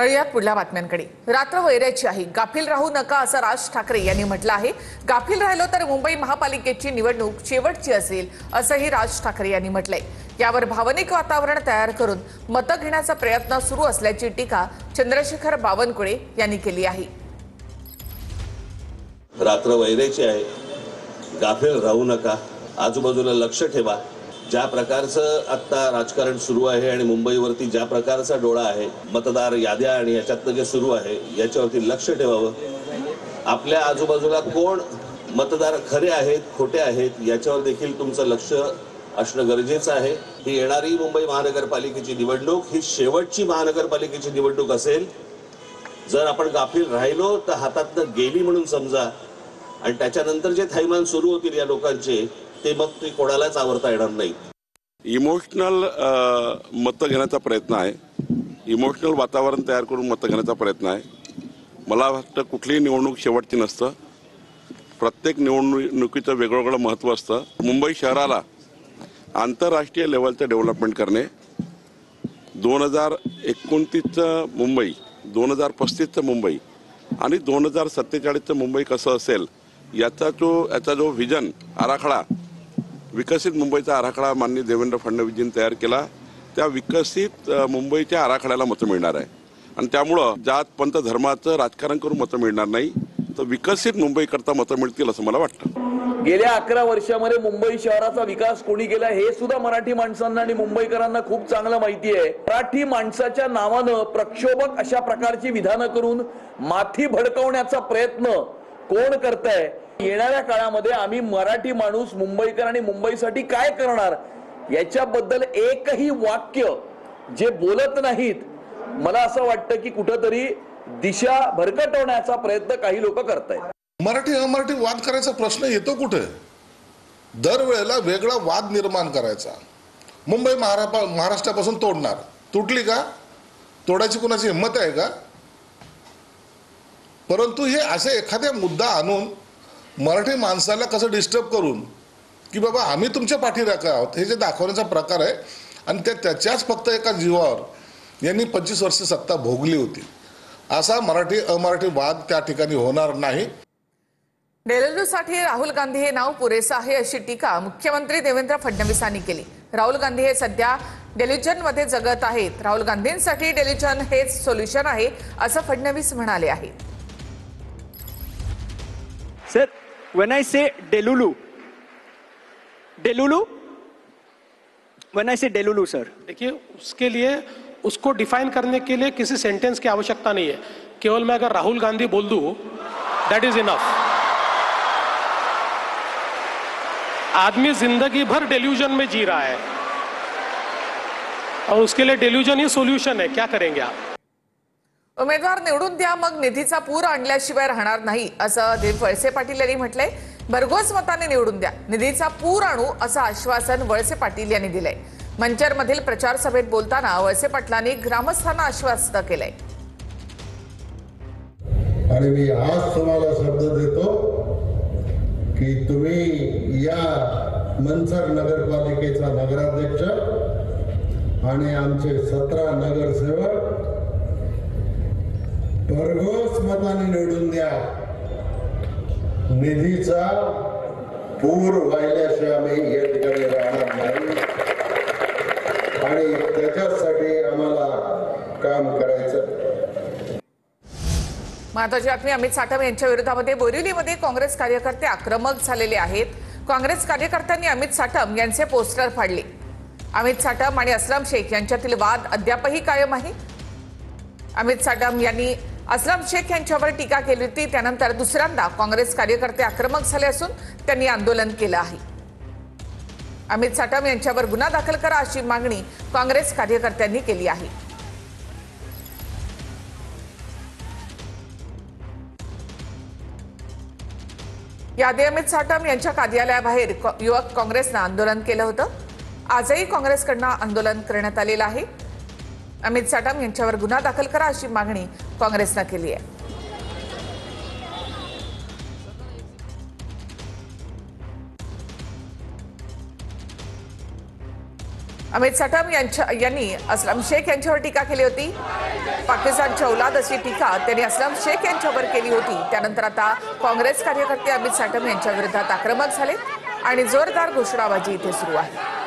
वळूयात पुढल्या बातम्यांकडे। रात्र वैराची आहे, गाफील राहू नका असं राज ठाकरे यांनी म्हटलं आहे। गाफील राहिलो तर मुंबई महापालिकेची निवडणूक शेवटची असेल असंही राज ठाकरे यांनी म्हटलंय। यावर भावनिक वातावरण तयार करून मतं घेण्याचा प्रयत्न सुरू असल्याची टीका चंद्रशेखर बावनकुळे यांनी केली आहे। रात्र वैराची आहे, गाफील राहू नका, आजूबाजूला लक्ष ठेवा। ज्या प्रकारचं आता राजकारण सुरू आहे आणि मुंबईवरती ज्या प्रकारचा डोळा आहे, मतदार याद्या आणि याच्यातलं जे सुरू आहे याच्यावरती लक्ष ठेवावं। आपल्या आजूबाजूला कोण मतदार खरे आहेत खोटे आहेत याच्यावर देखील तुमचं लक्ष असणं गरजेचं आहे। ही येणारी मुंबई महानगरपालिकेची निवडणूक ही शेवटची महानगरपालिकेची निवडणूक असेल। जर आपण गाफील राहिलो तर हातातनं गेली म्हणून समजा, आणि त्याच्यानंतर जे थैमान सुरू होतील या लोकांचे ते मग ते कोणालाच आवरता येणार नाही। इमोशनल मतं घेण्याचा प्रयत्न आहे, इमोशनल वातावरण तयार करून मतं घेण्याचा प्रयत्न आहे। मला वाटतं कुठलीही निवडणूक शेवटची नसतं, प्रत्येक निवडणुकीचं वेगवेगळं महत्त्व असतं। मुंबई शहराला आंतरराष्ट्रीय लेवलचं डेव्हलपमेंट करणे, 2029चं मुंबई, 2035चं मुंबई आणि 2047चं मुंबई कसं असेल याचा जो व्हिजन आराखडा, विकसित मुंबईचा आराखडा माननीय देवेंद्र फडणवीसजींनी तयार केला, त्या विकसित मुंबईच्या आराखड्याला मतं मिळणार आहे। आणि त्यामुळं जात पंथ धर्माचं राजकारण करून मतं मिळणार नाही, तर विकसित मुंबईकरता मतं मिळतील असं मला वाटतं। गेल्या 11 वर्षामध्ये मुंबई शहराचा विकास कोणी केला हे सुद्धा मराठी माणसांना आणि मुंबईकरांना खूप चांगलं माहिती आहे। मराठी माणसाच्या नावानं प्रक्षोभक अशा प्रकारची विधानं करून माथी भडकवण्याचा प्रयत्न कोण करतंय? येणाऱ्या काळामध्ये आम्ही मराठी माणूस मुंबईकर आणि मुंबईसाठी काय करणार याच्याबद्दल एकही वाक्य जे बोलत नाहीत, मला असं वाटतं की कुठेतरी दिशा भरकटवण्याचा प्रयत्न काही लोक करतायत। मराठी अमराठी वाद करायचा प्रश्न येतो कुठे? दरवेळेला वेगळा वाद निर्माण करायचा। मुंबई महाराष्ट्रापासून तोडणार, तुटली का? तोडायची कोणाची हिंमत आहे का? परंतु हे असे एखाद्या मुद्दा आणून मराठी माणसाला कसं डिस्टर्ब करून की बाबा आम्ही तुमच्या पाठीराखा आहोत हे जे दाखवण्याचा प्रकार आहे, आणि त्याच्याच फक्त एका जीवावर यांनी 25 वर्ष सत्ता भोगली होती। असा मराठी अमराठी वाद त्या ठिकाणी होणार नाही। डेलूसाठी राहुल गांधी हे नाव पुरेसं आहे अशी टीका मुख्यमंत्री देवेंद्र फडणवीसांनी केली। राहुल गांधी हे सध्या डेल्युजनमध्ये जगत आहेत, राहुल गांधींसाठी डेल्युजन हेच सोल्युशन आहे असं फडणवीस म्हणाले आहेत। Sir, when I say Delulu, when I say Delulu, sir, देखिए उसके लिए उसको डिफाइन करने के लिए किसी सेंटेंस की आवश्यकता नहीं है। केवल मैं अगर राहुल गांधी बोल दूं, दैट इज इनफ। आदमी जिंदगी भर डेल्यूजन में जी रहा है और उसके लिए डेल्यूजन ही सोल्यूशन है। क्या करेंगे आप? उमेदवार निवडून द्या, मग निधीचा पूर आणल्याशिवाय राहणार नाही असं दिलीप वळसे पाटील यांनी म्हटलंय। भरघोस मताने निवडून द्या, निधीचा पूर आणू असं आश्वासन वळसे पाटील यांनी दिलंय। मंचरमधील प्रचार सभेत बोलताना वळसे पाटलांनी ग्रामस्थांना आश्वस्त केलंय। आणि मी आज तुम्हाला शब्द देतो की तुम्ही या मंचर नगरपालिकेचा नगराध्यक्ष आणि आमचे 17 नगरसेवक भरघोस मताने निवडून द्या। निधीचा पूर वाहिल्याशिवाय आम्ही या ठिकाणी राहणार नाही आणि त्याच्यासाठी आम्हाला काम करायचं। महत्वाची बातमी, अमित साटम यांच्या विरोधामध्ये बोरिवलीमध्ये काँग्रेस कार्यकर्ते आक्रमक झालेले आहेत। काँग्रेस कार्यकर्त्यांनी अमित साटम यांचे पोस्टर फाडले। अमित साटम आणि असलम शेख यांच्यातील वाद अद्यापही कायम आहे। अमित साटम यांनी असलम शेख यांच्यावर टीका केली होती, त्यानंतर दुसऱ्यांदा काँग्रेस कार्यकर्ते आक्रमक झाले असून त्यांनी आंदोलन केलं आहे। अमित साटम यांच्यावर गुन्हा दाखल करा अशी मागणी काँग्रेस कार्यकर्त्यांनी केली आहे। याआधी अमित साटम यांच्या कार्यालयाबाहेर युवक काँग्रेसनं आंदोलन केलं होतं। आजही काँग्रेसकडून आंदोलन करण्यात आलेलं आहे। अमित साटम यांच्यावर गुन्हा दाखल करा अशी मागणी काँग्रेसनं केली आहे। अमित साटम यांनी असलम शेख यांच्यावर टीका केली होती. पाकिस्तानची औलाद अशी टीका त्यांनी असलम शेख यांच्यावर केली होती. त्यानंतर आता काँग्रेस कार्यकर्ते अमित साटम यांच्या विरोधात आक्रमक झाले आणि जोरदार घोषणाबाजी इथे सुरू आहे.